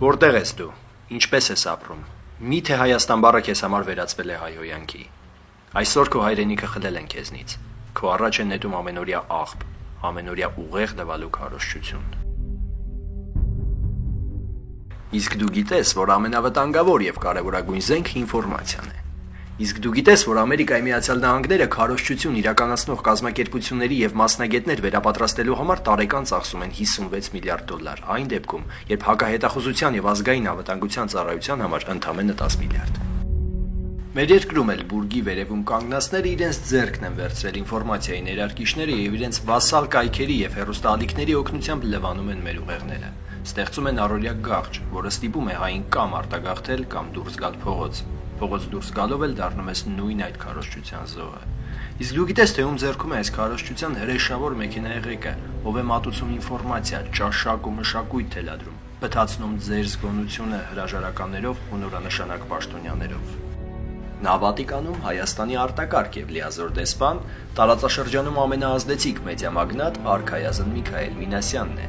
Որտեղ ես դու, ինչպես ես ապրում, միթե Հայաստան բառը քեզ համար վերածվել է հայհոյանքի, այսօր քո հայրենիքը խլել են քեզնից, քո առաջ է նետում ամենօրյա աղբ, ամենօրյա ուղեղ տվալու քարոզչություն։ Իսկ դու գիտես, որ ամենավտանգավոր եւ կարեւորագույն զենքը ինֆորմացիան է։ Իսկ դու գիտես, որ Ամերիկայի Միացյալ Նահանգները քարոզչություն իրականացնող կազմակերպությունների եւ մասնագետներ վերապատրաստելու համար տարեկան ծախսում են $56 միլիարդ, այն դեպքում, երբ հակահետախուզության եւ ազգային անվտանգության ծառայության համար ընդամենը $10 միլիարդ։ Մեր երկրում էլ բուրգի վերևում կանգնածները իրենց ձեռքն են վերցրել ինֆորմացիայի ներարկիչները եւ իրենց վասալ կայքերի եւ հեռուստաալիքների օգնությամբ լվանում են մեր ուղեղները։ Ստեղծում են առօրյա գաղճ, որը ստիպում է հային կամ արտագաղթել, կամ դուրս գալ փողոց։ Փողոց դուրս գալով էլ դառնում ես նույն այդ քարոզչության զոհը։ Իսկ դու գիտես, թե ում ձեռքում է այս քարոզչության հրեշավոր մեքենայի ղեկը, ով է մատուցում ինֆորմացիա, ճաշակ ու մշակույթ թելադրում, բթացնում ձեր զգոնությունը հրաժարականներով ու նորանշանակ պաշտոնյաներով։ Նա Վատիկանում Հայաստանի արտակարգ եւ լիազոր դեսպան, տարածաշրջանում ամենաազդեցիկ մեդիա մագնատ Արքայազն Միքայել Մինասյանն է։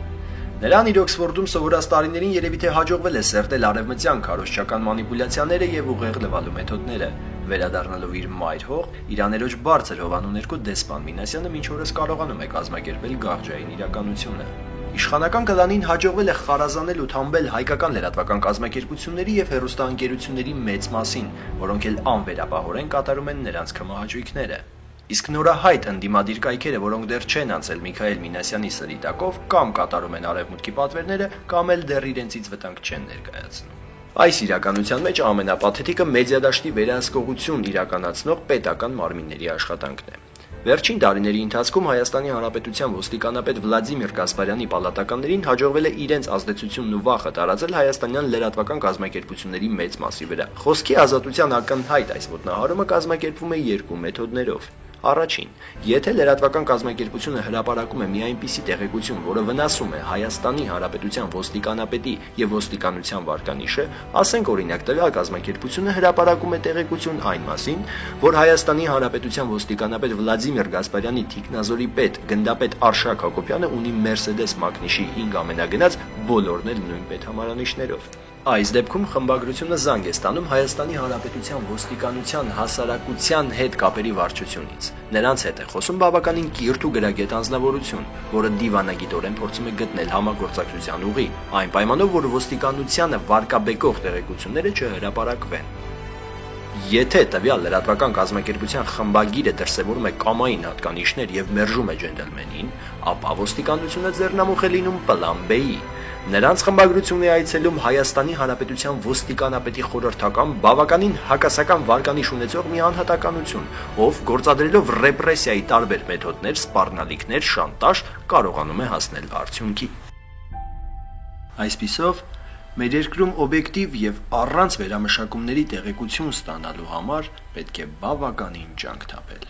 Նրան իր Օքսֆորդում սովորած տարիներին երևի թե հաջողվել է սերտել արևմտյան քարոզչական մանիպուլյացիաները եւ ուղեղ լվալու մեթոդները, վերադառնալով իր մայր հող, իր աներոջ բարձր հովանու ներքո դեսպան Մինասյանը մինչ օրս կարողանում է կազմակերպել գաղջային իրականությունը։ Իշխանական կլանին հաջողվել է խարազանել ու թամբել հայկական լրատվական կազմակերպությունների եւ հեռուստաընկերությունների մեծ մասին, որոնք էլ անվերապահորեն կատարում են նրանց կմահաճույքները։ Իսկ նորահայտ ընդդիմադիր կայքերը, որոնք դեռ չեն անցել Միքայել Մինասյանի սրի տակով, կամ կատարում են արևմուտքի պատվերները, կամ էլ դեռ իրենցից վտանգ չեն ներկայացնում։ Այս իրականության մեջ ամենապաթետիկը մեդիադաշտի վերահսկողություն իրականացնող պետական մարմինների աշխատանքն է։ Վերջին տարիների ընթացքում Հայաստանի Հանրապետության ոստիկանապետ Վլադիմիր Գասպարյանի պալատականներին հաջողվել է իրենց ազդեցությունն ու վախը տարածել հայաստանյան լրատվական կազմակերպությունների մեծ մասի վրա։ Խոսքի ազատության ակնհայտ այս ոտնահարումը կազմակերպվում է երկու մեթոդներով։ Առաջին, եթե լրատվական կազմակերպությունը հրապարակում է մի այնպիսի տեղեկություն, որը վնասում է Հայաստանի Հանրապետության ոստիկանապետի եւ ոստիկանության վարկանիշը, ասենք օրինակ տվյալ կազմակերպությունը հրապարակում է տեղեկություն այն մասին, որ Հայաստանի Հանրապետության ոստիկանապետ Վլադիմիր Գասպարյանի թիկնազորի պետ գնդապետ Արշակ Հակոբյանը ունի Mercedes Magnus-ի 5 ամենագնաց, բոլորն էլ նույն պետհամարանիշներով։ Այս դեպքում խմբագրությունը զանգ է ստանում Հայաստանի Հանրապետության ոստիկանության հասարակության հետ կապերի վարչությունից։ Նրանց հետ է խոսում բավականին կիրթ ու գրագետ անձնավորություն, որը դիվանագիտորեն փորձում է գտնել համագործակցության ուղի, այն պայմանով, որ ոստիկանությանը վարկաբեկող տեղեկությունները չհրապարակվեն։ Եթե տվյալ լրատվական կազմակերպության խմբագիրը դրսևորում է կամային հատկանիշներ եւ մերժում է ջենտլմենին, ապա ոստիկանությունը ձեռնամուխ է լինում պլան B-ի։ Նրանց խմբագրությունն է այցելում Հայաստանի Հանրապետության ոստիկանապետի խորհրդական բավականին հակասական վարկանիշ ունեցող մի անհատականություն, ով գործադրելով ռեպրեսիայի տարբեր մեթոդներ, սպառնալիքներ, շանտաժ, կարողանում է հասնել արդյունքի։ Այսպիսով, մեր երկրում օբյեկտիվ եւ առանց վերամշակումների տեղեկություն ստանալու համար պետք է բավականին ջանք թափել։